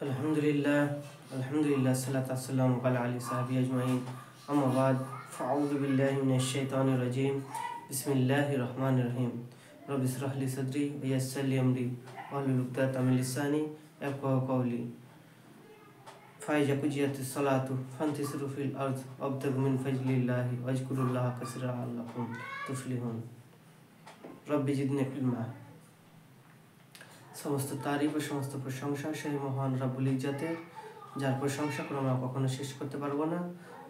अल्हम्दुलिल्लाह सल्लल्लाहु वसल्लम अला आलिहि सहाबी अजमाइन अम्मा बाद फ़अऊज़ु बिल्लाहि मिनश शैतानिर रजीम बिस्मिल्लाहिर रहमानिर रहीम रब्बि इश्रह ली सदरी व यस्सिर ली अमरी वहलुल उक़दतम मिन लिसानी यफ़क़हू क़ौली फ़इज़ा क़ुदियतिस सलातु फ़ंतशिरू फ़िल अर्ज़ वब्तगू मिन फ़ज़लिल्लाहि वज़्कुरुल्लाह कसीरन लअल्लकुम तुफ़्लिहून रब्बि ज़िदनी इल्मा। समस्त तारीफ और समस्त प्रशंसा সেই মহান রব্বুল ইজ্জতের, যার প্রশংসা করে আমরা কখনো শেষ করতে পারবো না।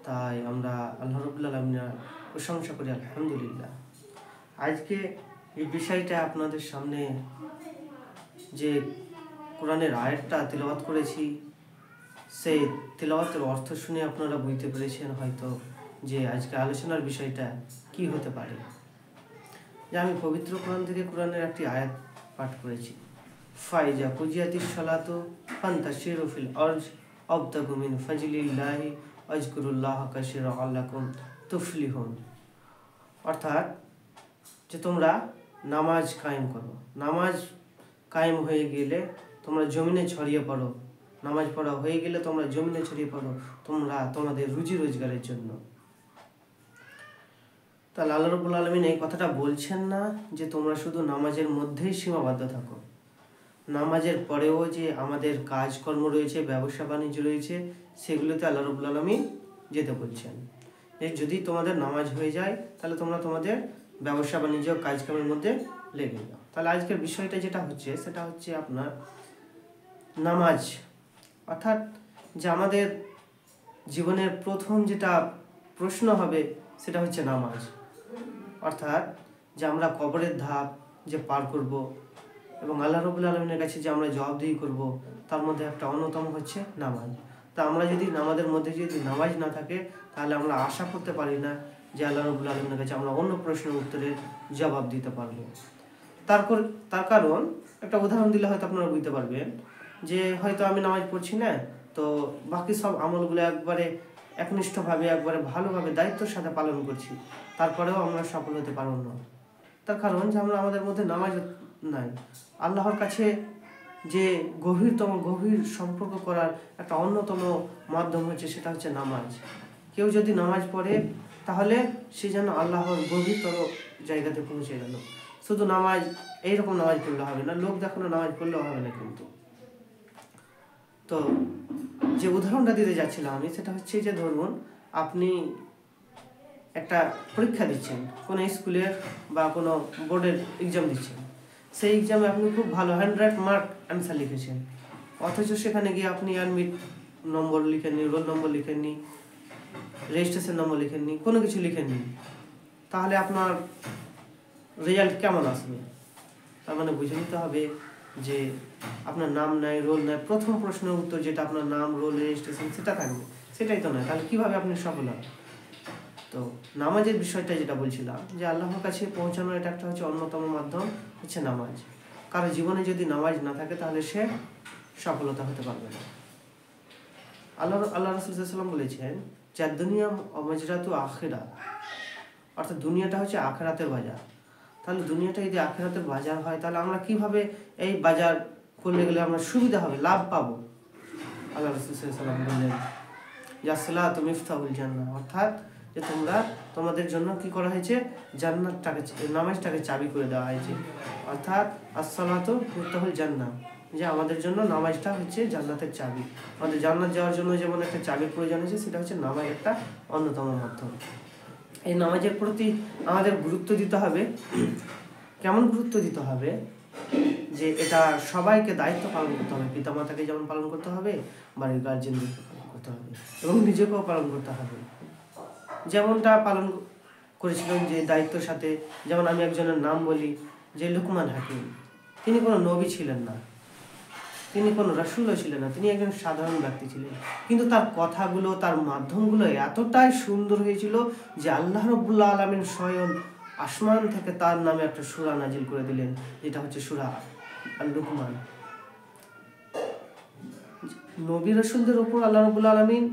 তাই আমরা আল্লাহ রাব্বুল আলামিনের প্রশংসা করি আলহামদুলিল্লাহ। আজকে এই বিষয়টা আপনাদের সামনে যে কোরআনের আয়াতটা তিলাওয়াত করেছি, সেই তিলাওয়াতের অর্থ শুনে আপনারা বুঝতে পেরেছেন হয়তো যে আজকে আলোচনার বিষয়টা কি হতে পারে। যে আমি পবিত্র কোরআন থেকে কোরআনের একটি আয়াত পাঠ করেছি, ফাইজা কুজিয়াতিস সালাতু ফান্তাশিরু ফিল আরজ আবতাগু মিন ফাজলিল্লাহি আযকুরুল্লাহ কাসীরান লাআল্লাকুম তুফলিহুন। অর্থাৎ যে তোমরা নামাজ কায়েম করো, নামাজ কায়েম হয়ে গেলে তোমরা জমিনে ছড়িয়ে পড়ো, নামাজ পড়া হয়ে গেলে তোমরা জমিনে ছড়িয়ে পড়ো তোমরা তোমাদের রুজি রোজগারের জন্য। তাহলে আল্লাহ রাব্বুল আলামিন এই কথাটা বলছেন না যে তোমরা শুধু নামাজের মধ্যেই সীমাবদ্ধ থাকো, নামাজের পরেও যে আমাদের কাজকর্ম রয়েছে, ব্যবসা বাণিজ্য রয়েছে, সেগুলোতে আল্লাহ রাব্বুল আলামিন যেতে বলছেন। যদি তোমাদের নামাজ হয়ে যায় তাহলে তোমরা তোমাদের ব্যবসা বাণিজ্য কাজকর্মের মধ্যে লেগে যাও। তাহলে আজকের বিষয়টা যেটা হচ্ছে সেটা হচ্ছে আপনার নামাজ, অর্থাৎ যে আমাদের জীবনের প্রথম যেটা প্রশ্ন হবে সেটা হচ্ছে নামাজ। অর্থাৎ যে আমরা কবরের ধাপ যে পার করব এবং আল্লাহ রাব্বুল আলামিনের কাছে যে আমরা জবাবদিহি করব, তার মধ্যে একটা অন্যতম হচ্ছে নামাজ। তা আমরা যদি আমাদের মধ্যে যদি নামাজ না থাকে তাহলে আমরা আশা করতে পারি না যে আল্লাহ রাব্বুল আলামিনের কাছে আমরা অন্য প্রশ্নের উত্তরের জবাব দিতে পারবো। তার কারণ একটা উদাহরণ দিলে হয়তো আপনারা বুঝতে পারবেন যে হয়তো আমি নামাজ পড়ছি না, তো বাকি সব আমলগুলো একবারে একনিষ্ঠভাবে একবারে ভালোভাবে দায়িত্বের সাথে পালন করছি, তারপরেও আমরা সফল হতে পারব না। তার কারণ যে আমরা আমাদের মধ্যে নামাজ নাই। আল্লাহর কাছে যে গভীর সম্পর্ক করার একটা অন্যতম মাধ্যম হচ্ছে সেটা হচ্ছে নামাজ। কেউ যদি নামাজ পড়ে তাহলে সে যেন আল্লাহর গভীরতর জায়গাতে পৌঁছে গেল। শুধু নামাজ এইরকম নামাজ পড়লে হবে না, লোক দেখানো নামাজ পড়লেও হবে না। কিন্তু তো যে উদাহরণটা দিতে যাচ্ছিলাম আমি সেটা হচ্ছে যে ধরুন আপনি একটা পরীক্ষা দিচ্ছেন, কোনো স্কুলের বা কোনো বোর্ডের এক্সাম দিচ্ছেন। সেই এক্সামে আপনি খুব ভালো 100 মার্ক অ্যান্সার লিখেছেন, অথচ সেখানে গিয়ে আপনি অ্যাডমিট নম্বর লিখেননি, রোল নম্বর লিখেননি, রেজিস্ট্রেশন নম্বর লিখেননি, কোনো কিছু লিখেননি, তাহলে আপনার রেজাল্ট কেমন আসবে? তার মানে বুঝে নিতে হবে যে আপনার নাম নাই, রোল নাই, প্রথম প্রশ্নের উত্তর যেটা আপনার নাম, রোল, রেজিস্ট্রেশন সেটা থাকবে, সেটাই তো নয়। তাহলে কীভাবে আপনি সফল হবেন? তো নামাজের বিষয়টা যেটা বলছিলাম যে আল্লাহর কাছে পৌঁছানোর এটা একটা হচ্ছে অন্যতম মাধ্যম হচ্ছে নামাজ। কারো জীবনে যদি নামাজ না থাকে তাহলে সে সফলতা হতে পারবে না। আল্লাহ রাসূল সাল্লাল্লাহু আলাইহি ওয়াসাল্লাম বলেছেন যে দুনিয়া মাজরাতু আখিরা, অর্থাৎ দুনিয়াটা হচ্ছে আখিরাতের বাজার। তাহলে দুনিয়াটা যদি আখিরাতের বাজার হয় তাহলে আমরা কিভাবে এই বাজার করলে গেলে আমরা সুবিধা হবে, লাভ পাবো? আল্লাহ রাসূল সাল্লাল্লাহু আলাইহি ওয়াসাল্লাম বললেন ইয়া সালাতু মিফতাহুল জান্নাহ, অর্থাৎ যে তোমাদের জন্য কি করা হয়েছে, জান্নাতটাকে, নামাজটাকে চাবি করে দেওয়া হয়েছে। অর্থাৎ as-সালাতু মিফতাহুল জান্নাহ, যে আমাদের জন্য নামাজটা হচ্ছে জান্নাতের চাবি। আমাদের জান্নাত যাওয়ার জন্য যেমন একটা চাবির প্রয়োজন আছে, সেটা হচ্ছে নামাজ একটা অন্যতম মাধ্যম। এই নামাজের প্রতি আমাদের গুরুত্ব দিতে হবে। কেমন গুরুত্ব দিতে হবে? যে এটা সবাইকে দায়িত্ব পালন করতে হবে। পিতামাতাকে যেমন পালন করতে হবে, বাড়ির গার্জেনদেরকে পালন করতে হবে এবং নিজেকেও পালন করতে হবে। যেমনটা পালন করেছিলেন যে দায়িত্বের সাথে, যেমন আমি একজনের নাম বলি যে লুকমান হাকিম। তিনি কোনো নবী ছিলেন না, তিনি কোনো রাসূলও ছিলেন না, তিনি একজন সাধারণ ব্যক্তি ছিলেন। কিন্তু তার কথাগুলো, তার মাধ্যমগুলো এতটাই সুন্দর হয়েছিল যে আল্লাহ রাব্বুল আলামিন স্বয়ং আসমান থেকে তার নামে একটা সূরা নাজিল করে দিলেন, যেটা হচ্ছে সূরা আল-লুকমান। নবী রাসূলদের উপর আল্লাহ রাব্বুল আলামিন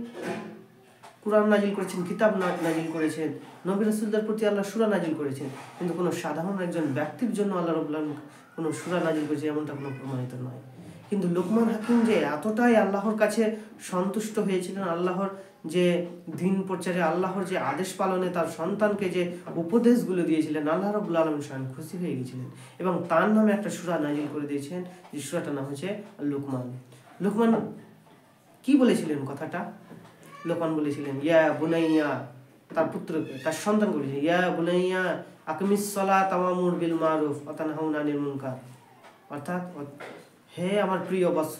কুরআন নাজিল করেছেন, কিতাব নাজিল করেছেন, নবী রাসূলদের প্রতি আল্লাহ সূরা নাজিল করেছেন, কিন্তু কোনো সাধারণ একজন ব্যক্তির জন্য আল্লাহ রাব্বুল আলামিন কোনো সূরা নাজিল করেছে এমনটা কোনো প্রমাণিত নয়। কিন্তু লোকমান হাকিম যে এতটাই আল্লাহর কাছে সন্তুষ্ট হয়েছিলেন, আল্লাহর যে দিন প্রচারে, আল্লাহর যে আদেশ পালনে তার সন্তানকে যে উপদেশগুলো দিয়েছিলেন, আল্লাহ রাব্বুল আলামিন স্বয়ং খুশি হয়ে গেছিলেন এবং তার নামে একটা সূরা নাযিল করে দিয়েছেন, যে সূরাটার নাম হচ্ছে লোকমান। লোকমান কি বলেছিলেন কথাটা? লোকমান বলেছিলেন ইয়া বুনাইয়া, তার পুত্রকে, তার সন্তানকে বলেছিলেন ইয়া বুনাইয়া আকিমিস সালাত ওয়ামুর বিল মারুফ ওয়া তানহাউনা আনিল মুনকার, অর্থাৎ হে আমার প্রিয় বৎস,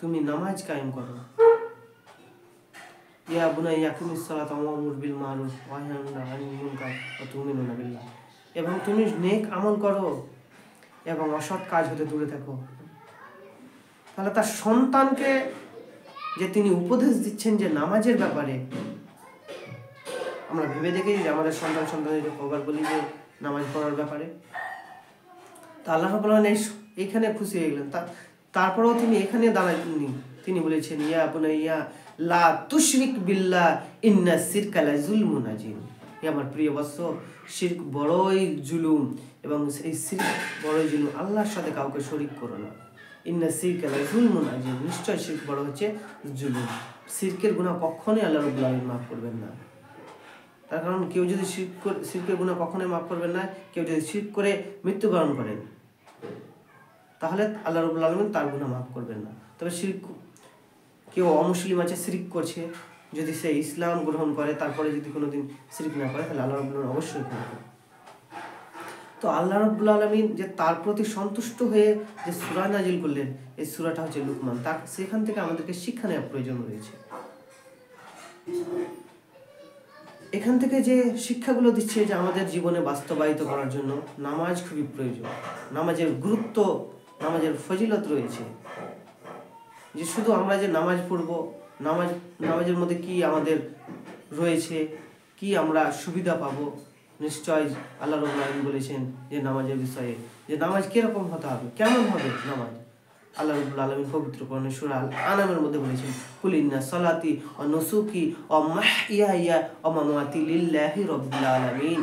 তুমি নামাজ কায়েম করো। ইয়া বুনাইয়া আকিমিস সালাত ওয়ামুর বিল মারুফ ওয়া তানহাউনা আনিল মুনকার ওয়া তুমিনুনা বিল্লাহ, এবং তুমি নেক আমল করো এবং অসৎ কাজ হতে দূরে থাকো। তাহলে তার সন্তানকে যে তিনি উপদেশ দিচ্ছেন যে নামাজের ব্যাপারে, আমরা ভেবে দেখি যে আমাদের সন্তানকে কবার বলি যে নামাজ পড়ার ব্যাপারে, তা আল্লাহ রাব্বুল আলামিন এইখানে খুশি হয়ে গেলেন। তারপরেও তিনি এখানে দাঁড়াননি, তিনি বলেছেন ইয়া বুনাইয়া লা তুশরিক বিল্লাহ ইন্না শিরকা লা যুলমুন আযীম, হে আমার প্রিয় বৎস, শিরক বড়ই জুলুম, এবং এই শিরক বড়ই জুলুম, আল্লাহর সাথে কাউকে শরীক করো না। ইন্না শিরকা লা যুলমুন আযীম, নিশ্চয় শিরক বড় হচ্ছে জুলুম। শিরকের গুনাহ কখনোই আল্লাহ রাব্বুল আলামিন মাফ করবেন না। তার কারণ কেউ যদি শিরকের গুনাহ কখনোই মাফ করবেন না, কেউ যদি শিরক করে মৃত্যুবরণ করেন তাহলে আল্লাহ রাব্বুল আলামিন তার গুনাহ মাফ করবেন না। তবে শিরক, কেউ অমুসলিম আছে শিরক করছে, যদি সে ইসলাম গ্রহণ করে তারপরে যদি কোনোদিন শিরক না করে তাহলে আল্লাহ রাব্বুল আলামিন অবশ্যই ক্ষমা করবেন। তো আল্লাহ রাব্বুল আলামিন যে তার প্রতি সন্তুষ্ট হয়ে যে সূরা নাজিল করলেন, এই সূরাটা হচ্ছে লুকমান, তার সেখান থেকে আমাদেরকে শিক্ষা নেওয়ার প্রয়োজন রয়েছে। এখান থেকে যে শিক্ষাগুলো দিচ্ছে যে আমাদের জীবনে বাস্তবায়িত করার জন্য নামাজ খুবই প্রয়োজন, নামাজের গুরুত্ব, নামাজের ফজিলত রয়েছে। যে শুধু আমরা যে নামাজ পড়ব, নামাজের মধ্যে কি আমাদের রয়েছে, কি আমরা সুবিধা পাবো, নিশ্চয় আল্লাহ রাব্বুল আলামিন বলেছেন যে নামাজের বিষয়ে, যে নামাজ কিরকম হতে হবে, কেমন হবে নামাজ। আল্লাহ রাব্বুল আলামিন পবিত্র কোরআনে সূরা আল আনামের মধ্যে বলেছেন কুল ইন্না সালাতি ওয়া নুসুকি ওয়া মাহইয়ায়া ওয়া মামাতি লিল্লাহি রাব্বিল আলামিন,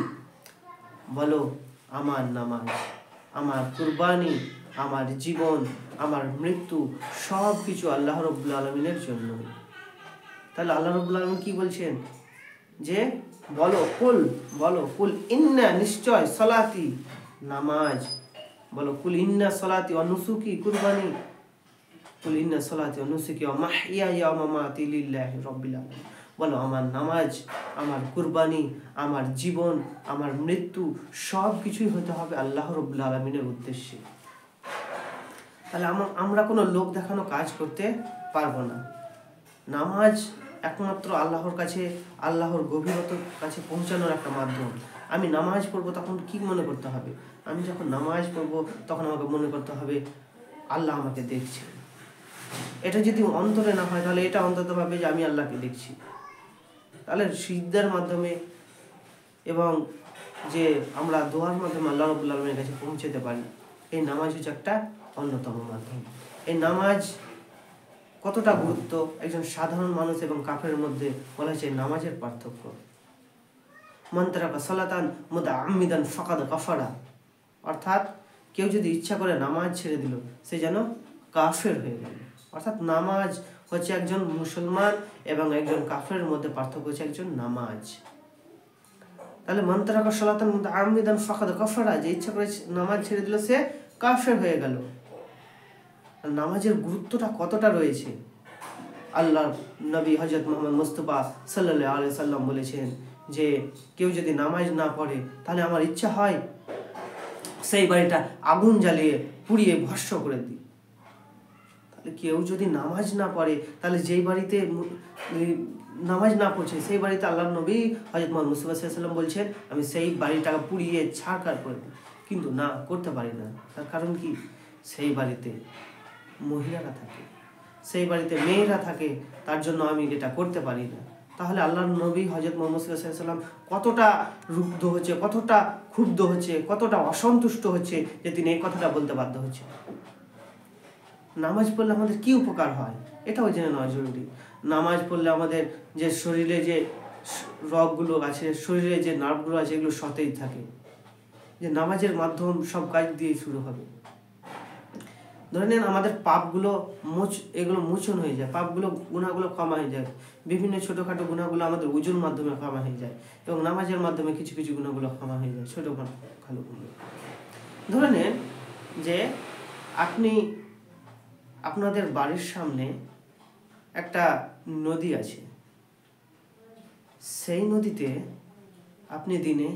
বলো আমার নামাজ, আমার কুরবানি, আমার জীবন, আমার মৃত্যু সব কিছু আল্লাহ রাব্বুল আলামিনের জন্য। তাহলে আল্লাহ রাব্বুল আলামিন কি বলছেন যে বলো কুল ইন্না, নিশ্চয়, সালাতি নামাজ, বলো কুল ইন্না সালাতি ওয়া নুসুকি কুরবানি, কুল ইন্না সালাতি ওয়া নুসুকি ওয়া মাহইয়ায়া ওয়া মামাতি লিল্লাহি রাব্বিল আলামিন, বলো আমার নামাজ, আমার কুরবানি, আমার জীবন, আমার মৃত্যু সব কিছুই হতে হবে আল্লাহ রাব্বুল আলামিনের উদ্দেশ্যে। তাহলে আমরা কোনো লোক দেখানো কাজ করতে পারবো না। নামাজ একমাত্র আল্লাহর কাছে, আল্লাহর গভীরতার কাছে পৌঁছানোর একটা মাধ্যম। আমি নামাজ পড়বো তখন কি মনে করতে হবে? আমি যখন নামাজ পড়বো তখন আমাকে মনে করতে হবে আল্লাহ আমাকে দেখছে। এটা যদি অন্তরে না হয় তাহলে এটা অন্তত ভাবে যে আমি আল্লাহকে দেখছি। তাহলে সিজদার মাধ্যমে এবং যে আমরা দোয়ার মাধ্যমে আল্লাহ রাব্বুল আলামিনের কাছে পৌঁছাতে পারি, এই নামাজ হচ্ছে একটা অন্যতম মাধ্যম। এই নামাজ কতটা গুরুত্ব, একজন সাধারণ মানুষ এবং কাফেরের মধ্যে বলা হয়েছে নামাজের পার্থক্য। মান তারাকা সালাতান মুতাআম্মিদান ফাকাদ কাফারা, অর্থাৎ কেউ যদি ইচ্ছা করে নামাজ ছেড়ে দিল সে যেন কাফের হয়ে গেল। অর্থাৎ নামাজ হচ্ছে একজন মুসলমান এবং একজন কাফেরের মধ্যে পার্থক্য হচ্ছে একজন নামাজ। তাহলে মান তারাকা সালাতান মুতাআম্মিদান ফাকাদ কাফারা, যে ইচ্ছা করে নামাজ ছেড়ে দিল সে কাফের হয়ে গেল। নামাজের গুরুত্বটা কতটা রয়েছে, আল্লাহ নবী হযরত মুহাম্মদ মুস্তাফা সাল্লাল্লাহু আলাইহি সাল্লাম বলেছেন যে কেউ যদি নামাজ না পড়ে তাহলে আমার ইচ্ছা হয় সেই বাড়িটা আগুন জ্বালিয়ে পুড়িয়ে ভস্ম করে দিই। তাহলে কেউ যদি নামাজ না পড়ে তাহলে যেই বাড়িতে নামাজ না পড়ছে সেই বাড়িতে আল্লাহ নবী হযরত মুহাম্মদ মুস্তাফা সাল্লাল্লাহু আলাইহি সাল্লাম বলছেন আমি সেই বাড়িটা পুড়িয়ে ছারখার করে দিই, কিন্তু না করতে পারি না। তার কারণ কি? সেই বাড়িতে মহিলারা থাকে, সেই বাড়িতে মেয়েরা থাকে, তার জন্য আমি এটা করতে পারি না। তাহলে আল্লাহর নবী হযরত মুহাম্মদ সাল্লাল্লাহু আলাইহি ওয়াসাল্লাম কতটা রুদ্ধ হচ্ছে, কতটা ক্ষুব্ধ হচ্ছে, কতটা অসন্তুষ্ট হচ্ছে যে তিনি এই কথাটা বলতে বাধ্য হচ্ছে। নামাজ পড়লে আমাদের কি উপকার হয় এটাও জেনে নেওয়া জরুরি। নামাজ পড়লে আমাদের যে শরীরে যে রগগুলো আছে, শরীরে যে নার্ভগুলো আছে, এগুলো সতেজ থাকে। যে নামাজের মাধ্যম সব কাজ দিয়ে শুরু হবে। ধরে নেন আমাদের পাপগুলো এগুলো মোচন হয়ে যায়, পাপগুলো গুনাহগুলো ক্ষমা হয়ে যায়, বিভিন্ন ছোটোখাটো গুনাহগুলো আমাদের ওজুর মাধ্যমে ক্ষমা হয়ে যায়, এবং নামাজের মাধ্যমে কিছু কিছু গুনাহগুলো ক্ষমা হয়ে যায়, ছোটোখাটো গুলো। ধরে নেন যে আপনি আপনাদের বাড়ির সামনে একটা নদী আছে, সেই নদীতে আপনি দিনে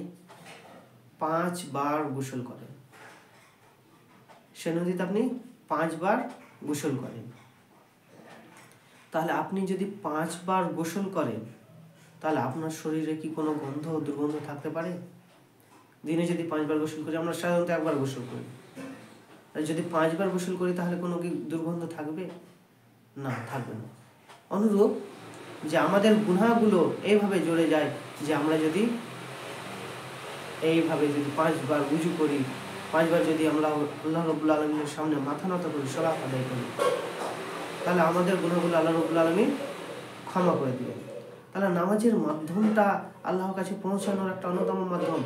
5 বার গোসল করেন, সে নদীতে আপনি 5 বার গোসল করেন। তাহলে আপনি যদি 5 বার গোসল করেন, তাহলে আপনার শরীরে কি কোনো গন্ধ দুর্গন্ধ থাকতে পারে? দিনে যদি 5 বার গোসল করি, আমরা সাধারণত 1 বার গোসল করি, আর যদি 5 বার গোসল করি তাহলে কোনো কি দুর্গন্ধ থাকবে? না, থাকবে না। অনুরূপ যে আমাদের গুনাহগুলো এইভাবে জড়ে যায় যে আমরা যদি এইভাবে যদি 5 বার উজু করি, 5 বার যদি আমরা আল্লাহ রাব্বুল আলামিনের সামনে মাথা নত করি, সালাত আদায় করি, তাহলে আমাদের গুনাহগুলো আল্লাহ রাব্বুল আলামিন ক্ষমা করে দিবেন। তাহলে নামাজের মাধ্যমটা আল্লাহর কাছে পৌঁছানোর একটা অন্যতম মাধ্যম।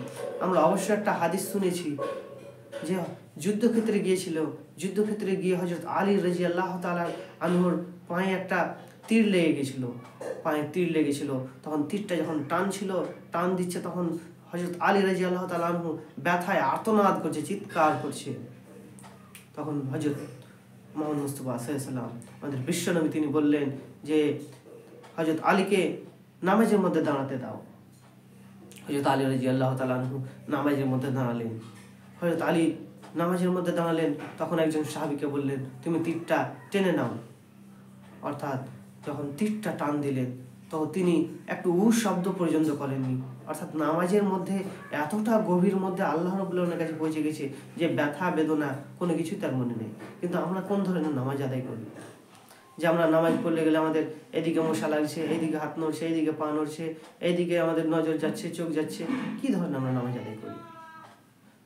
আমরা অবশ্যই একটা হাদিস শুনেছি যে যুদ্ধক্ষেত্রে গিয়ে হযরত আলী রাদিয়াল্লাহু তাআলা আনহুর পায়ে একটা তীর লেগে গেছিল। তখন তীরটা যখন টান দিচ্ছে, তখন হযরত আলী রাদিয়াল্লাহু তাআলা আনহু ব্যথায় আর্তনাদ করছে, চিৎকার করছে। তখন হযরত মুহাম্মদ মুস্তাফা সাল্লাল্লাহু আলাইহি ওয়াসাল্লাম, আমাদের বিশ্বনবী, তিনি বললেন যে হযরত আলীকে নামাজের মধ্যে দাঁড়াতে দাও। হযরত আলী রাদিয়াল্লাহু তাআলা আনহু নামাজের মধ্যে দাঁড়ালেন। হযরত আলী নামাজের মধ্যে দাঁড়ালেন, তখন একজন সাহাবীকে বললেন, তুমি তীরটা টেনে নাও। অর্থাৎ যখন তীরটা টান দিলেন, তখন তিনি একটু শব্দ পর্যন্ত করেননি। অর্থাৎ নামাজের মধ্যে এতটা গভীর মধ্যে আল্লাহ রাব্বুল আলামিনের কাছে পৌঁছে গেছে যে ব্যথা বেদনা কোনো কিছু তার মনে নেই। কিন্তু আমরা কোন ধরনের নামাজ আদায় করি? যে আমরা নামাজ পড়লে গেলে আমাদের এদিকে মশা লাগছে, এইদিকে হাত নড়ছে, এইদিকে পা নড়ছে, এইদিকে আমাদের নজর যাচ্ছে, চোখ যাচ্ছে। কি ধরনের আমরা নামাজ আদায় করি?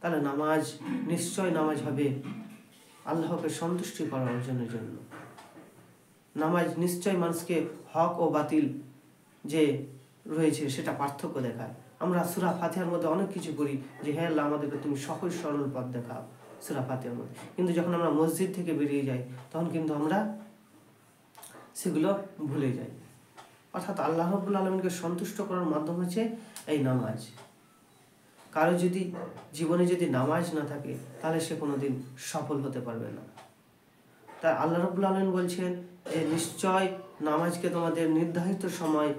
তাহলে নামাজ হবে আল্লাহকে সন্তুষ্টি করার অর্জনের জন্য। নামাজ নিশ্চয় মানুষকে হক ও বাতিল যে রয়েছে সেটা পার্থক্য দেখায়। আমরা সূরা ফাতিহার মধ্যে অনেক কিছু করি যে হে আল্লাহ, আমাদেরকে তুমি সহজ সরল পথ দেখাও, সূরা ফাতিহার মধ্যে। কিন্তু যখন আমরা মসজিদ থেকে বেরিয়ে যাই, তখন কিন্তু আমরা সেগুলো ভুলে যাই। অর্থাৎ আল্লাহ রাব্বুল আলামিনকে সন্তুষ্ট করার মাধ্যম হচ্ছে এই নামাজ। কারো যদি জীবনে যদি নামাজ না থাকে, তাহলে সে কোনোদিন সফল হতে পারবে না। তাই আল্লাহ রাব্বুল আলামিন বলছেন যে নিশ্চয় নামাজকে তোমাদের নির্ধারিত সময়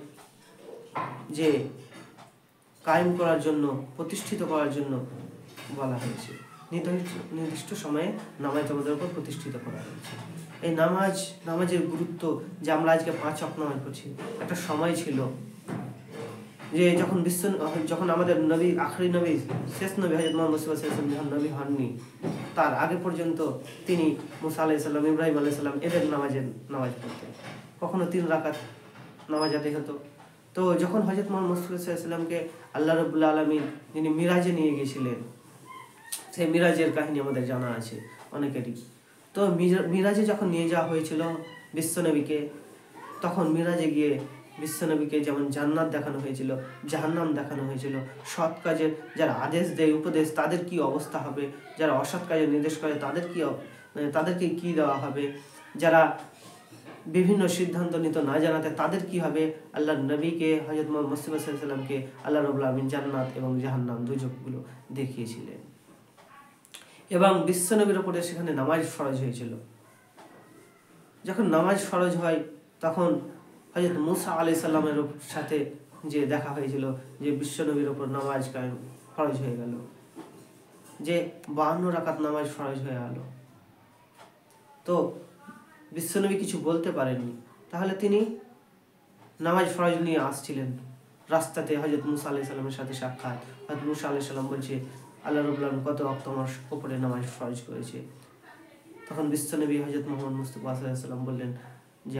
যে কায়েম করার জন্য, প্রতিষ্ঠিত করার জন্য বলা হয়েছে। নির্দিষ্ট সময়ে নামাজ তোমাদের উপর প্রতিষ্ঠিত করা হয়েছে। এই নামাজের গুরুত্ব যে আমরা আজকে 5 ওয়াক্ত নামাজ পড়ছি, একটা সময় ছিল যে যখন আমাদের নবী, আখরি নবী, শেষ নবী হযরত মুহাম্মদ সাল্লাল্লাহু আলাইহি ওয়াসাল্লাম নবী হননি, তার আগে পর্যন্ত তিনি মুসা আলাইহিস সালাম, ইব্রাহিম আলাইহিস সালাম এদের নামাজ পড়তেন। কখনো 3 রাকাত নামাজ আদায় হতো। তো যখন হযরত মুহাম্মদ সাল্লাল্লাহু আলাইহি ওয়াসাল্লামকে আল্লাহ রাব্বুল আলামিন যিনি মিরাজে নিয়ে গিয়েছিলেন, সেই মিরাজের কাহিনী আমাদের জানা আছে অনেকেরই। তো মিরাজে যখন নিয়ে যাওয়া হয়েছিল বিশ্বনবীকে, তখন মিরাজে গিয়ে বিশ্বনবীকে যেমন জান্নাত দেখানো হয়েছিল, জাহান্নাম দেখানো হয়েছিল। সৎ কাজের যারা আদেশ দেয়, উপদেশ, তাদের কি অবস্থা হবে, যারা অসৎ কাজের নির্দেশ করে তাদেরকে কি দেওয়া হবে, যারা বিভিন্ন সিদ্ধান্ত নিত না জানাতে তাদের কি হবে, আল্লাহর নবীকে, হযরত মুহাম্মদ মুস্তাফা সাল্লাল্লাহু আলাইহি ওয়াসাল্লামকে আল্লাহ রাব্বুল আলামিন জান্নাত এবং জাহান্নাম দুজকগুলো দেখিয়েছিলেন। এবং বিশ্বনবীর উপরে সেখানে নামাজ ফরজ হয়েছিল। যখন নামাজ ফরজ হয়, তখন হযরত মুসা আলাইহিস সালামের সাথে যে দেখা হয়েছিল, যে বিশ্বনবীর উপর নামাজ কায়েম ফরজ হয়ে গেল, যে 52 রাকাত নামাজ ফরজ হয়ে গেল। তো বিশ্বনবী কিছু বলতে পারেননি। তাহলে তিনি নামাজ ফরজ নিয়ে আসছিলেন রাস্তাতে, হযরত মুসা আলাইহিস সালামের সাথে সাক্ষাৎ। হযরত মুসা আলাইহিস সালাম বলছে, আল্লাহ রাব্বুল আলামিন কত ওয়াক্ত আমার উপরে নামাজ ফরজ করেছে। তখন বিশ্বনবী হযরত মুহাম্মদ মুস্তাফা সাল্লাল্লাহু আলাইহি ওয়াসাল্লাম বললেন যে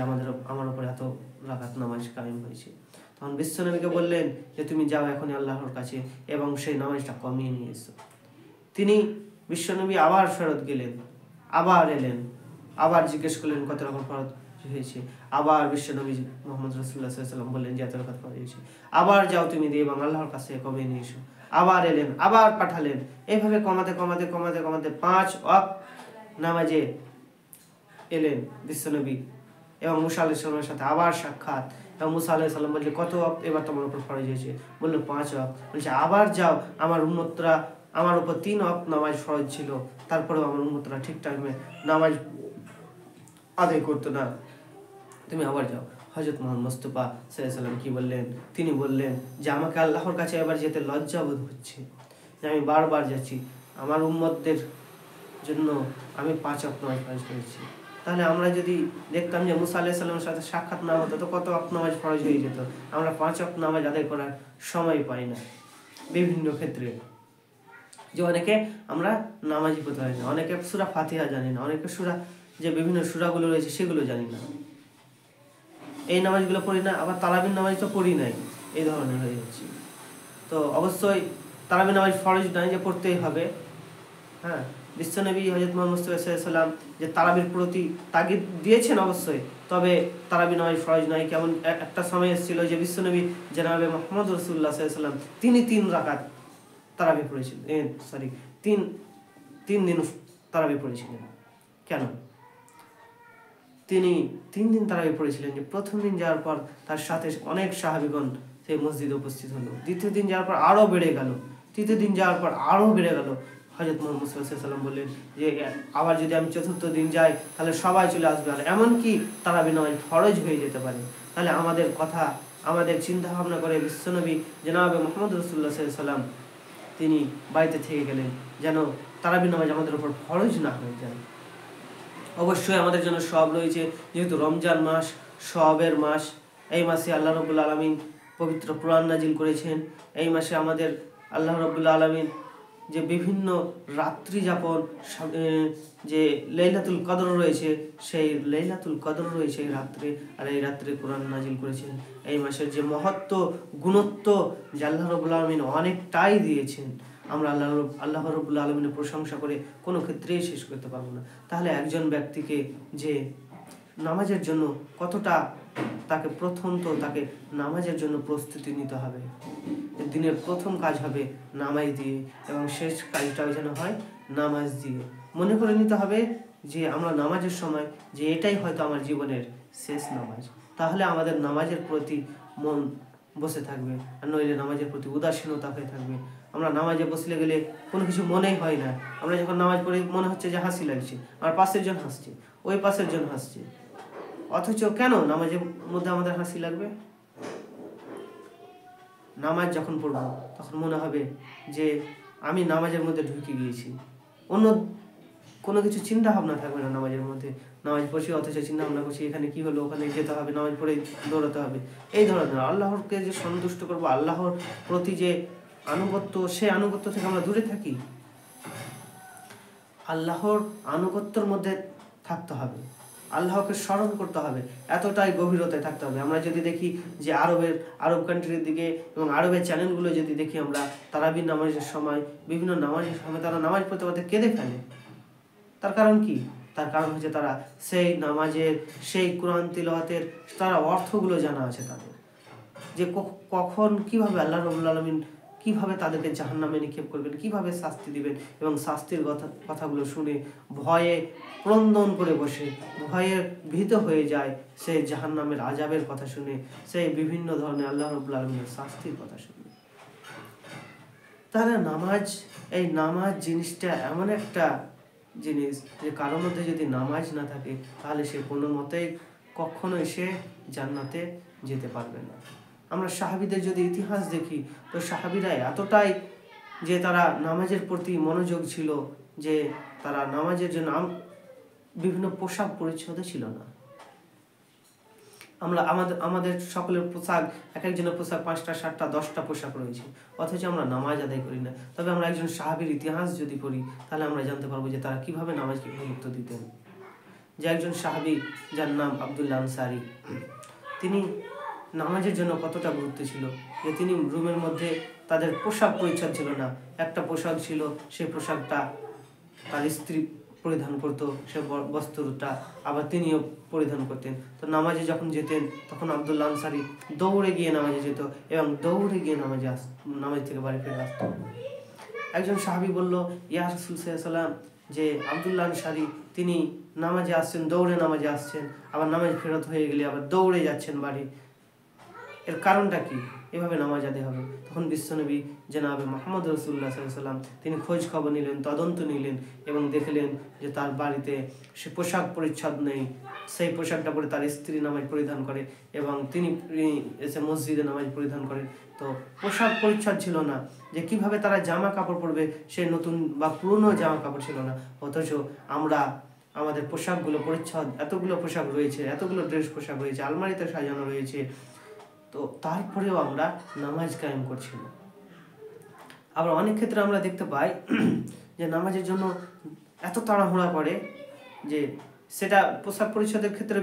আমার উপর এত রাকাত নামাজ কায়েম হয়েছে। তখন বিশ্বনবীকে বললেন যে তুমি যাও এখনই আল্লাহর কাছে এবং সেই নামাজটা কমিয়ে নিয়ে এসো। তিনি বিশ্বনবী আবার ফেরত গেলেন, আবার এলেন, আবার জিজ্ঞেস করলেন কত রকম ফরজ হয়েছে। আবার বিশ্বনবী মুহাম্মদ রাসূলুল্লাহ সাল্লাল্লাহু আলাইহি ওয়াসাল্লাম বললেন যে এত রাকাত ফরজ হয়েছে। আবার যাও তুমি দিয়ে এবং আল্লাহর কাছে কমিয়ে নিয়ে এসো। আবার এলেন, আবার পাঠালেন। এইভাবে কমাতে 5 ওয়াক্ত নামাজে এলেন বিশ্বনবী এবং মুসা আলাইহিস সালামের সাথে আবার সাক্ষাৎ, এবং মুসা আলাইহিস সালাম বলছে কত ওয়াক্ত এবার তোমার উপর ফরজ হয়েছে? বললো 5 ওয়াক্ত। বলছে আবার যাও, আমার উম্মতরা আমার উপর 3 ওয়াক্ত নামাজ ফরজ ছিল, তারপরেও আমার উম্মতরা ঠিক টাইমে নামাজ আদায় করতো না, তুমি আবার যাও। হযরত মুহাম্মদ মুস্তাফা সাল্লাল্লাহু আলাইহি ওয়াসাল্লাম কি বললেন? তিনি বললেন যে আমাকে আল্লাহর কাছে এবার যেতে লজ্জা বোধ হচ্ছে, যে আমি বারবার যাচ্ছি, আমার উম্মতদের জন্য আমি 5 ওয়াক্ত নামাজ ফরজ করেছি। তাহলে আমরা যদি দেখতাম যে মুসা আলাইহিস সালামের সাথে সাক্ষাৎ না হতো তো কত ওয়াক্ত নামাজ ফরজ হয়ে যেত, আমরা 5 ওয়াক্ত নামাজ আদায় করার সময় পাই না। বিভিন্ন ক্ষেত্রে যে অনেকে আমরা নামাজই পড়তে পারি না, অনেকে সূরা ফাতিহা জানি না, অনেকে সূরা যে বিভিন্ন সূরাগুলো রয়েছে সেগুলো জানি না, এই নামাজগুলো পড়ি না, আবার তারাবির নামাজ তো পড়ি নাই, এই ধরনের হয়ে যাচ্ছে। তো অবশ্যই তারাবির নামাজ ফরজ নয় যে পড়তেই হবে। হ্যাঁ, বিশ্বনবী হযরত মুহাম্মদ মুস্তাফা সাল্লাল্লাহু আলাইহি ওয়াসাল্লাম যে তারাবির প্রতি তাগিদ দিয়েছেন অবশ্যই, তবে তারাবি নামাজ ফরজ নয়। কেমন একটা সময় এসেছিল যে বিশ্বনবী জনাবে মুহাম্মদ রাসূলুল্লাহ সাল্লাল্লাহু আলাইহি ওয়াসাল্লাম তিনি 3 রাকাত তারাবি পড়েছিলেন, তিন দিন তারাবি পড়েছিলেন। কেন তিনি 3 দিন তারাবি পড়েছিলেন? যে প্রথম দিন যাওয়ার পর তার সাথে অনেক সাহাবীগণ সেই মসজিদে উপস্থিত হলো, দ্বিতীয় দিন যাওয়ার পর আরো বেড়ে গেল, তৃতীয় দিন যাওয়ার পর আরো বেড়ে গেল। হযরত মুহাম্মদ সাল্লাল্লাহু আলাইহি ওয়াসাল্লাম বললেন যে আবার যদি আমি চতুর্থ দিন যাই তাহলে সবাই চলে আসবে, আর এমনকি তারাবি নামাজ ফরজ হয়ে যেতে পারে। তাহলে আমাদের কথা, আমাদের চিন্তা ভাবনা করে বিশ্বনবী জনাবে মুহাম্মদ রাসূলুল্লাহ সাল্লাল্লাহু আলাইহি ওয়াসাল্লাম তিনি বাড়িতে থেকে গেলেন যেন তারাবি নামাজ আমাদের উপর ফরজ না হয়ে যায়। অবশ্যই আমাদের জন্য সওয়াব রয়েছে, যেহেতু রমজান মাস সওয়াবের মাস। এই মাসে আল্লাহ রাব্বুল আলামিন পবিত্র কোরআন নাজিল করেছেন। এই মাসে আমাদের আল্লাহ রাব্বুল আলামিন যে বিভিন্ন রাত্রি যাপন, যে লাইলাতুল কদর রয়েছে, সেই লাইলাতুল কদর রয়েছে এই রাত্রে, আর এই রাত্রে কোরআন নাজিল করেছেন। এই মাসের যে মহত্ব, গুণত্ব যে আল্লাহ রাব্বুল আলামিন অনেকটাই দিয়েছেন, আমরা আল্লাহ রাব্বুল আলামিনের প্রশংসা করে কোনো ক্ষেত্রেই শেষ করতে পারবো না। তাহলে একজন ব্যক্তিকে যে নামাজের জন্য কতটা তাকে তাকে নামাজের জন্য প্রস্তুতি নিতে হবে। দিনের প্রথম কাজ হবে নামাজ দিয়ে, এবং শেষ কাজটাও যেন হয় নামাজ দিয়ে। মনে করে নিতে হবে যে আমরা নামাজের সময় যে এটাই হয়তো আমার জীবনের শেষ নামাজ, তাহলে আমাদের নামাজের প্রতি মন বসে থাকবে, আর নইলে নামাজের প্রতি উদাসীনতা হয়ে থাকবে। আমরা নামাজে বসলে গেলে কোনো কিছু মনেই হয় না। আমরা যখন নামাজ পড়ি মনে হচ্ছে যে হাসি লাগছে, আমার পাশের জন হাসছে, ওই পাশের জন হাসছে, অথচ কেন নামাজের মধ্যে আমাদের হাসি লাগবে? নামাজ যখন পড়বো তখন মনে হবে যে আমি নামাজের মধ্যে ঢুকে গিয়েছি, অন্য কোনো কিছু চিন্তা ভাবনা থাকবে না নামাজের মধ্যে। নামাজ পড়ছি অথচ চিন্তা ভাবনা করছি এখানে কি হলো, ওখানে যেতে হবে, নামাজ পড়ে দৌড়াতে হবে, এই ধরনের। আল্লাহরকে যে সন্তুষ্ট করবো, আল্লাহর প্রতি যে আনুগত্য, সেই আনুগত্য থেকে আমরা দূরে থাকি। আল্লাহর আনুগত্যের মধ্যে থাকতে হবে, আল্লাহকে স্মরণ করতে হবে, এতটাই গভীরতায় থাকতে হবে। আমরা যদি দেখি যে আরব কান্ট্রির দিকে এবং আরবের চ্যানেলগুলো যদি দেখি, আমরা তারাবির নামাজের সময়, বিভিন্ন নামাজের সময় তারা নামাজ পড়তে পড়তে কেঁদে ফেলে। তার কারণ কি? তার কারণ হচ্ছে তারা সেই নামাজের, সেই কোরআন তিলাওয়াতের তারা অর্থগুলো জানা আছে তাদের, যে কখন কিভাবে আল্লাহ রাব্বুল আলামিন কিভাবে তাদেরকে জাহান্নামে নিক্ষেপ করবেন, কিভাবে শাস্তি দিবেন, এবং শাস্তির কথাগুলো শুনে ভয়ে ক্রন্দন করে বসে, ভয়ে ভীত হয়ে যায় সেই জাহান্নামের আযাবের কথা শুনে, সেই বিভিন্ন ধরনের আল্লাহ রাব্বুল আলামিনের শাস্তির কথা শুনে। তাহলে এই নামাজ জিনিসটা এমন একটা জিনিস যে কারোর মধ্যে যদি নামাজ না থাকে তাহলে সে কোনো মতেই কখনোই সে জান্নাতে যেতে পারবে না। আমরা সাহাবীদের যদি ইতিহাস দেখি, তো সাহাবীরা এতটাই যে তারা নামাজের প্রতি মনোযোগ ছিল যে তারা নামাজের জন্য বিভিন্ন পোশাক পরিচ্ছদে ছিল না। আমাদের সকলের পোশাক, এক একজনের পোশাক 5টা 7টা 10টা পোশাক রয়েছে, অথচ আমরা নামাজ আদায় করি না। তবে আমরা একজন সাহাবীর ইতিহাস যদি পড়ি তাহলে আমরা জানতে পারবো যে তারা কিভাবে নামাজকে গুরুত্ব দিতেন। যে একজন সাহাবী যার নাম আব্দুল্লাহ আনসারী, তিনি নামাজের জন্য কতটা গুরুত্ব ছিল যে তিনি রুমের মধ্যে তাদের পোশাক পরিচ্ছদ ছিল না, একটা পোশাক ছিল, সেই পোশাকটা তার স্ত্রী পরিধান করতো, সে বস্ত্রটা আবার তিনিও পরিধান করতেন। তো নামাজে যখন যেতেন তখন আব্দুল্লাহ আনসারী দৌড়ে গিয়ে নামাজে যেত এবং দৌড়ে গিয়ে নামাজ থেকে বাড়ি ফিরে আসতো। একজন সাহাবী বলল, ইয়া রাসূল সাল্লাল্লাহু আলাইহি ওয়াসাল্লাম, যে আব্দুল্লাহ আনসারী তিনি নামাজে আসছেন, দৌড়ে নামাজে আসছেন, আবার নামাজ ফেরত হয়ে গেলে আবার দৌড়ে যাচ্ছেন বাড়ি। এর কারণটা কি? এভাবে নামাজ আদায় হবে। তখন বিশ্বনবী জনাবে মুহাম্মদ রাসূলুল্লাহ সাল্লাল্লাহু আলাইহি ওয়াসাল্লাম তিনি খোঁজ খবর নিলেন, তদন্ত নিলেন এবং দেখলেন যে তার বাড়িতে সে পোশাক পরিচ্ছদ নেই, সেই পোশাকটা পরে তার স্ত্রী নামাজ পরিধান করে এবং তিনি এসে মসজিদে নামাজ পরিধান করেন। তো পোশাক পরিচ্ছদ ছিল না, যে কিভাবে তারা জামা কাপড় পরবে, সে নতুন বা পুরনো জামা কাপড় ছিল না। অথচ আমরা আমাদের পোশাকগুলো পরিচ্ছদ, এতগুলো পোশাক রয়েছে, এতগুলো ড্রেস পোশাক রয়েছে, আলমারিতে সাজানো রয়েছে, তো তারপরেও আমরা নামাজ কায়েম করছি না। আবার অনেক ক্ষেত্রে আমরা দেখতে পাই যে নামাজের জন্য এত তাড়াহুড়া করে যে সেটা পোশাক পরিচ্ছদের ক্ষেত্রে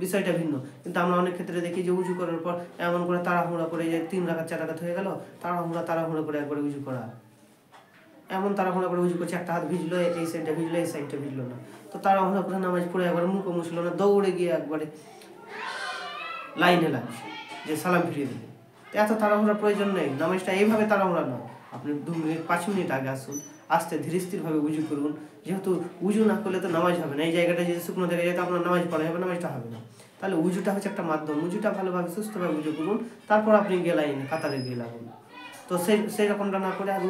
বিষয়টা ভিন্ন, কিন্তু আমরা অনেক ক্ষেত্রে দেখি যে উজু করার পর এমন করে তাড়াহুড়া করে যে 3 রাকাত 4 রাকাত হয়ে গেল, তাড়াহুড়া করে একবারে উজু করা, এমন তাড়াহুড়া করে উজু করছে, একটা হাত ভিজলো, এই সাইডটা ভিজলো, এই সাইডটা ভিজলো না, তো তাড়াহুড়া করে নামাজ পড়ে একবারে মুখও মুছলো না, দৌড়ে গিয়ে একবারে লাইনে লাগছে যে সালাম ফিরিয়ে দেবে। এত তাড়াহুড়ার প্রয়োজন নেই, নামাজটা এইভাবে তাড়াহুড়া নয়। আপনি 2 মিনিট 5 মিনিট আগে আসুন, আস্তে ধীরে স্থিরভাবে উজু করুন। যেহেতু উজু না করলে তো নামাজ হবে না, এই জায়গাটা যদি শুকনো থেকে যায় তো আপনার নামাজ পড়া হবে, নামাজটা হবে না। তাহলে উজুটা হচ্ছে একটা মাধ্যম, উজুটা ভালোভাবে সুস্থভাবে উজু করুন, তারপর আপনি গিয়ে লাইনে কাতারে গিয়ে লাগুন। তো সেই রকমটা না করে আগে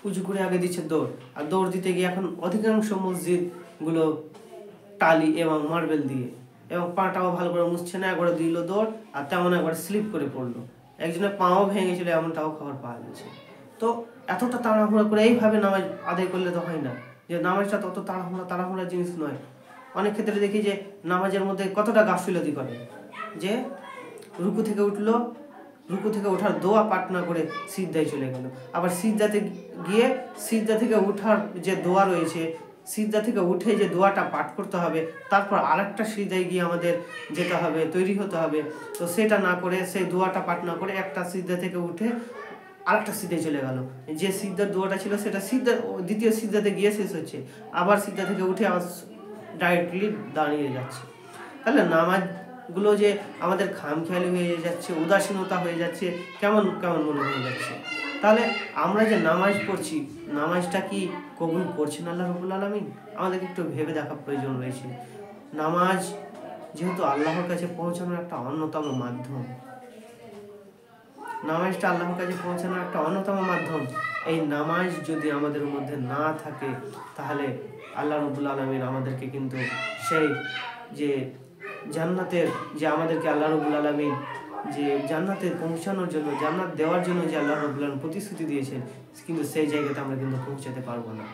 উজু করে আগে দিচ্ছে দৌড়। আর দৌড় দিতে গিয়ে এখন অধিকাংশ মসজিদগুলো টালি এবং মার্বেল দিয়ে, এবং পাটাও ভালো করে মুছছে না, একবার দিল দৌড় আর তেমন একবার স্লিপ করে পড়লো, একজনের পাও ভেঙেছিল, এমনটাও খবর পাওয়া গেছে। তো এতটা তাড়াহুড়া করে এইভাবে নামাজ আদায় করলে তো হয় না, যে নামাজটা তত তাড়াহুড়া জিনিস নয়। অনেক ক্ষেত্রে দেখি যে নামাজের মধ্যে কতটা গাফিলতি করে, যে রুকু থেকে ওঠার দোয়া পাঠ না করে সিজদায় চলে গেল, আবার সিজদা থেকে ওঠার যে দোয়া রয়েছে, সিজদা থেকে উঠে যে দোয়াটা পাঠ করতে হবে, তারপর আরেকটা সিজদায় গিয়ে আমাদের যেতে হবে, তৈরি হতে হবে, তো সেটা না করে, সেই দোয়াটা পাঠ না করে একটা সিজদা থেকে উঠে আরেকটা সিজদায় চলে গেল, যে সিজদার দোয়াটা ছিল সেটা দ্বিতীয় সিজদাতে গিয়ে শেষ হচ্ছে, আবার সিজদা থেকে উঠে আবার ডাইরেক্টলি দাঁড়িয়ে যাচ্ছে। তাহলে নামাজগুলো যে আমাদের খামখেয়ালি হয়ে যাচ্ছে, উদাসীনতা হয়ে যাচ্ছে, কেমন মনে হয়ে যাচ্ছে। তাহলে আমরা যে নামাজ পড়ছি, নামাজটা কি কবুল করছেন আল্লাহ রাব্বুল আলামিন? আমাদেরকে একটু ভেবে দেখা প্রয়োজন রয়েছে। নামাজ যেহেতু আল্লাহর কাছে পৌঁছানোর একটা অন্যতম মাধ্যম, নামাজটা আল্লাহর কাছে পৌঁছানোর একটা অন্যতম মাধ্যম, এই নামাজ যদি আমাদের মধ্যে না থাকে, তাহলে আল্লাহ রাব্বুল আলামিন আমাদেরকে কিন্তু সেই যে জান্নাতের, যে আমাদেরকে আল্লাহ রাব্বুল আলামিন যে জান্নাতে পৌঁছানোর জন্য, জান্নাত দেওয়ার জন্য যে আল্লাহ রাব্বুল আলামিন প্রতিশ্রুতি দিয়েছেন, কিন্তু সেই জায়গাতে আমরা কিন্তু পৌঁছাতে পারবো না।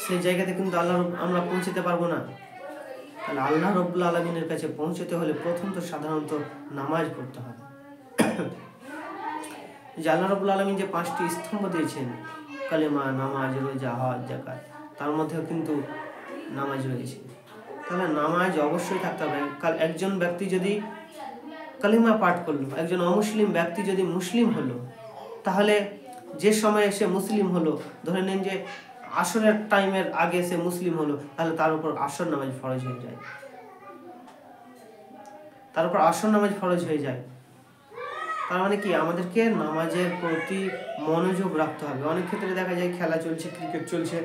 সেই জায়গাতে কিন্তু আমরা পৌঁছাতে পারবো না। তাহলে আল্লাহ রাব্বুল আলামিনের কাছে পৌঁছতে হলে প্রথম তো সাধারণত নামাজ পড়তে হবে। যে আল্লাহ রাব্বুল আলামিন যে 5টি স্তম্ভ দিয়েছেন, কালেমা, নামাজ, রোজা, হজ, যাকাত, তার মধ্যেও কিন্তু নামাজ রয়েছে। তাহলে নামাজ অবশ্যই থাকতে হবে। একজন ব্যক্তি যদি কালেমা পাঠ করলো, একজন অমুসলিম ব্যক্তি যদি মুসলিম হলো, তাহলে যে সময়ে সে মুসলিম হলো, ধরে নেন যে আসরের টাইমের আগে সে মুসলিম হলো, তাহলে তার উপর আসর নামাজ ফরজ হয়ে যায়। তার মানে কি, আমাদেরকে নামাজের প্রতি মনোযোগ রাখতে হবে। অনেক ক্ষেত্রে দেখা যায় খেলা চলছে, ক্রিকেট চলছে,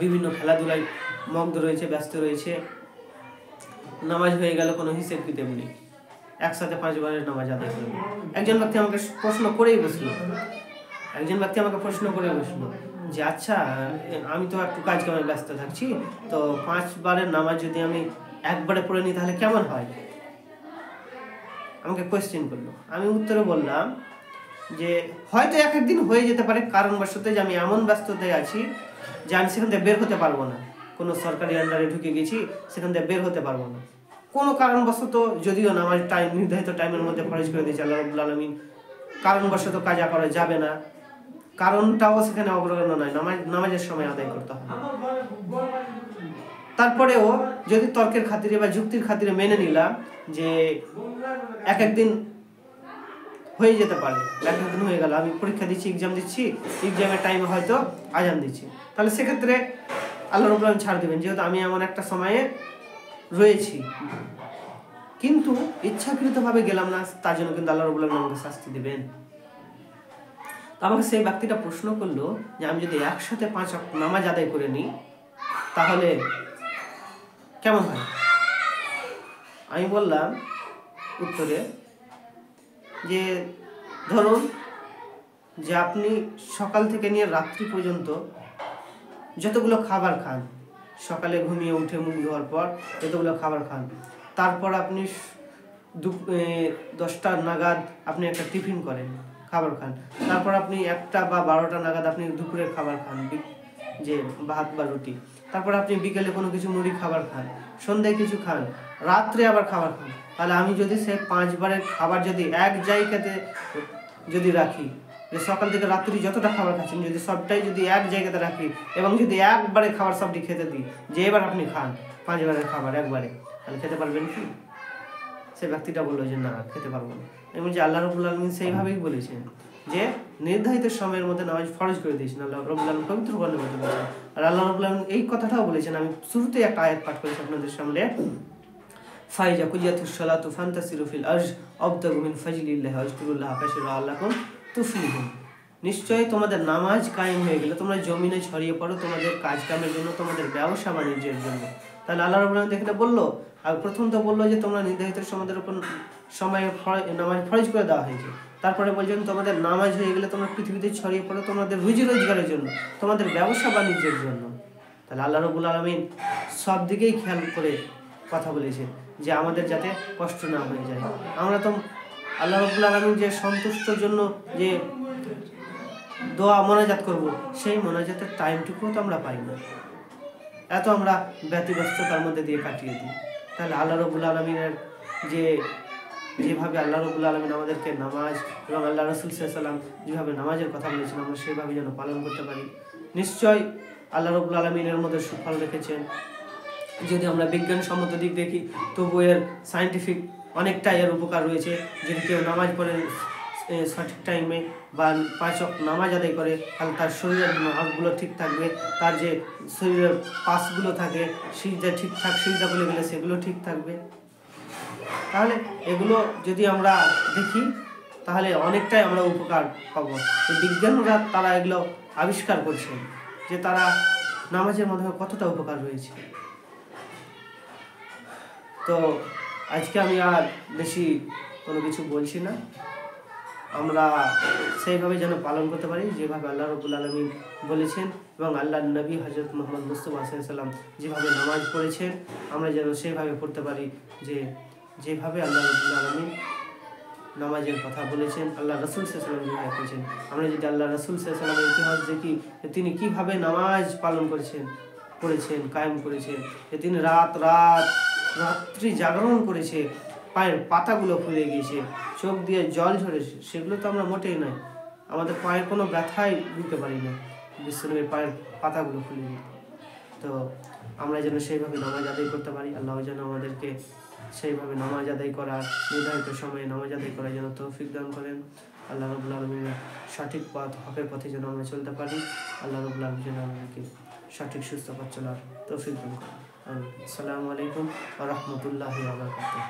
বিভিন্ন খেলাধুলায় মগ্ন রয়েছে, ব্যস্ত রয়েছে, নামাজ হয়ে গেল, কোনো হিসেব কিতাব নেই, একসাথে 5 বারের নামাজ আদায় করবে। একজন ব্যক্তি আমাকে প্রশ্ন করেই বসলো যে আচ্ছা, আমি তো একটু কাজ কামে ব্যস্ত থাকছি, তো 5 বারের নামাজ যদি আমি একবারে পড়ে নিই তাহলে কেমন হয়? আমাকে কোয়েশ্চেন করলো। আমি উত্তরে বললাম যে হয়তো এক একদিন হয়ে যেতে পারে, কারণবশত যে আমি এমন ব্যস্ততায় আছি যে আমি সেখান থেকে বের হতে পারবো না, কোনো সরকারি আন্ডারে ঢুকে গেছি, সেখান থেকে বের হতে পারবো না, কোনো কারণবশত, যদিও নামাজ নির্ধারিত টাইমের মধ্যে ফরজ করে দিয়েছে আল্লাহ রাব্বুল আলামিন, কারণবশত কাজা করা যাবে না, কারণটাও সেখানে অগ্রগণ্য নয়, নামাজের সময় আদায় করতে হবে। তারপরেও যদি তর্কের খাতিরে বা যুক্তির খাতিরে মেনে নিলাম যে এক একদিন হয়ে যেতে পারে, এক একদিন হয়ে গেল, আমি পরীক্ষা দিচ্ছি, এক্সামের টাইমে হয়তো আজান দিচ্ছি, তাহলে সেক্ষেত্রে আল্লাহ রাব্বুল আলামিন ছাড় দেবেন, যেহেতু আমি এমন একটা সময়ে রয়েছি। কিন্তু ইচ্ছাকৃতভাবে গেলাম না, তার জন্য কিন্তু আল্লাহ রাব্বুল আলামিন আমাকে শাস্তি দেবেন। তো আমাকে সেই ব্যক্তিটা প্রশ্ন করলো যে আমি যদি একসাথে 5 ওয়াক্ত নামাজ আদায় করে নিই তাহলে কেমন হয়। আমি বললাম উত্তরে যে ধরুন যে আপনি সকাল থেকে নিয়ে রাত্রি পর্যন্ত যতগুলো খাবার খান, সকালে ঘুমিয়ে উঠে মুখ ধোয়ার পর যতগুলো খাবার খান, তারপর আপনি 10টা নাগাদ আপনি একটা টিফিন করেন, খাবার খান, তারপর আপনি 1টা বা 12টা নাগাদ আপনি দুপুরের খাবার খান, যে ভাত বা রুটি, তারপর আপনি বিকেলে কোনো কিছু মুড়ি খাবার খান, সন্ধ্যায় কিছু খান, রাত্রে আবার খাবার খান। তাহলে আমি যদি সে 5 বারের খাবার যদি এক জায়গাতে যদি রাখি, যে সকাল থেকে রাত্রি যতটা খাবার খাচ্ছেন যদি সবটাই যদি এক জায়গাতে রাখি এবং যদি একবারে খাবার সবটি খেতে দিই যে এবার আপনি খান 5 বারের খাবার একবারে, তাহলে খেতে পারবেন কি? সে ব্যক্তিটা বললো যে না, খেতে পারবো না। এবং যে আল্লাহ রাব্বুল আলামিন সেইভাবেই বলেছেন যে নির্ধারিত সময়ের মধ্যে নামাজ ফরজ করে দিয়েছেন। আল্লাহ রাব্বুল আলামিন পবিত্র কোরআনে বলেছেন, আর আল্লাহ রাব্বুল আলামিন এই কথাটাও বলেছেন, আমি শুরুতেই একটা আয়াত পাঠ করেছি আপনাদের সামনে, ফাইজা কুলিয়াতুস সালাতু ফান্তাসিরু ফিল আরজ আবতাগু মিন ফাজলিল্লাহি ওয়াজকুরুল্লাহ কাসীরা আল্লাকুম তুফলিহুন। নিশ্চয়ই তোমাদের নামাজ কায়েম হয়ে গেলে তোমরা জমিনে ছড়িয়ে পড়ো তোমাদের কাজ কামের জন্য, তোমাদের ব্যবসা বাণিজ্যের জন্য। তাহলে আল্লাহ রাব্বুল আলামিন এখানে বললো, আর প্রথম তো বললো যে তোমরা নির্ধারিত সময়ের উপর সময়ে নামাজ ফরজ করে দেওয়া হয়েছে, তারপরে বলছেন তোমাদের নামাজ হয়ে গেলে তোমরা পৃথিবীতে ছড়িয়ে পড়ো তোমাদের রুজি রোজগারের জন্য, তোমাদের ব্যবসা বাণিজ্যের জন্য। তাহলে আল্লাহ রাব্বুল আলামিন সব দিকেই খেয়াল করে কথা বলেছেন যে আমাদের যাতে কষ্ট না হয়ে যায়। আমরা তো আল্লাহ রাব্বুল আলামিন যে সন্তুষ্টর জন্য যে দোয়া মোনাজাত করব, সেই মোনাজাতের টাইমটুকুও তো আমরা পাই না, এত আমরা ব্যতিব্যস্ততার মধ্যে দিয়ে কাটিয়ে দিই। তাহলে আল্লাহ রাব্বুল আলামিনের যেভাবে আল্লাহ রাব্বুল আলামিন আমাদেরকে নামাজ এবং আল্লাহ রাসূল সাল্লাল্লাহু আলাইহি ওয়াসাল্লাম যেভাবে নামাজের কথা বলেছেন আমরা সেভাবে যেন পালন করতে পারি। নিশ্চয় আল্লাহ রাব্বুল আলামিন এর মধ্যে সুফল রেখেছেন। যদি আমরা বিজ্ঞানসম্মত দিক দেখি তবু এর সায়েন্টিফিক অনেকটাই এর উপকার রয়েছে। যদি কেউ নামাজ পড়ে সঠিক টাইমে বা 5 ওয়াক্ত নামাজ আদায় করে তাহলে তার শরীরের নার্ভগুলো ঠিক থাকবে, তার যে শরীরের পাসগুলো থাকে সিজদা ঠিকঠাক সিজদা বলে গেলে সেগুলো ঠিক থাকবে। তাহলে এগুলো যদি আমরা দেখি তাহলে অনেকটাই আমরা উপকার পাবো। বিজ্ঞানীরা তারা এগুলো আবিষ্কার করছেন যে তারা নামাজের মাধ্যমে কতটা উপকার রয়েছে। তো আজকে আমি আর বেশি কোনো কিছু বলছি না, আমরা সেইভাবে যেন পালন করতে পারি যেভাবে আল্লাহ রাব্বুল আলামিন বলেছেন এবং আল্লাহর নবী হযরত মুহাম্মদ মুস্তাফা সাল্লাল্লাহু আলাইহি ওয়াসাল্লাম যেভাবে নামাজ পড়েছেন আমরা যেন সেইভাবে পড়তে পারি, যেভাবে আল্লাহ রাব্বুল আলামিন নামাজের কথা বলেছেন, আল্লাহ রাসূল সাল্লাল্লাহু আলাইহি ওয়াসাল্লাম যেভাবে করেছেন। আমরা যদি আল্লাহ রাসূল সাল্লাল্লাহু আলাইহি ওয়াসাল্লামের ইতিহাস দেখি তিনি কিভাবে নামাজ পালন করেছেন কায়েম করেছেন, যে তিনি রাত্রি জাগরণ করেছে, পায়ের পাতাগুলো ফুলে গিয়েছে, চোখ দিয়ে জল ঝরেছে, সেগুলো তো আমরা মোটেই নয়, আমাদের পায়ের কোনো ব্যথাই দিতে পারি না, বিশ্বনবীর পায়ের পাতাগুলো ফুলে গিয়ে। তো আমরা যেন সেইভাবে নামাজ আদায় করতে পারি, আল্লাহ যেন আমাদেরকে সেইভাবে নামাজ আদায় করার নির্ধারিত সময়ে নামাজ আদায় করার যেন তৌফিক দান করেন। আল্লাহ রাব্বুল আলামিনের সঠিক পথ হকের পথে যেন আমরা চলতে পারি, আল্লাহ রাব্বুল আলামিন যেন আমাদেরকে সঠিক সুস্থ পথ চলার তৌফিক দান করেন। আসসালামু আলাইকুম ওয়া রাহমাতুল্লাহি ওয়া বারাকাতুহু।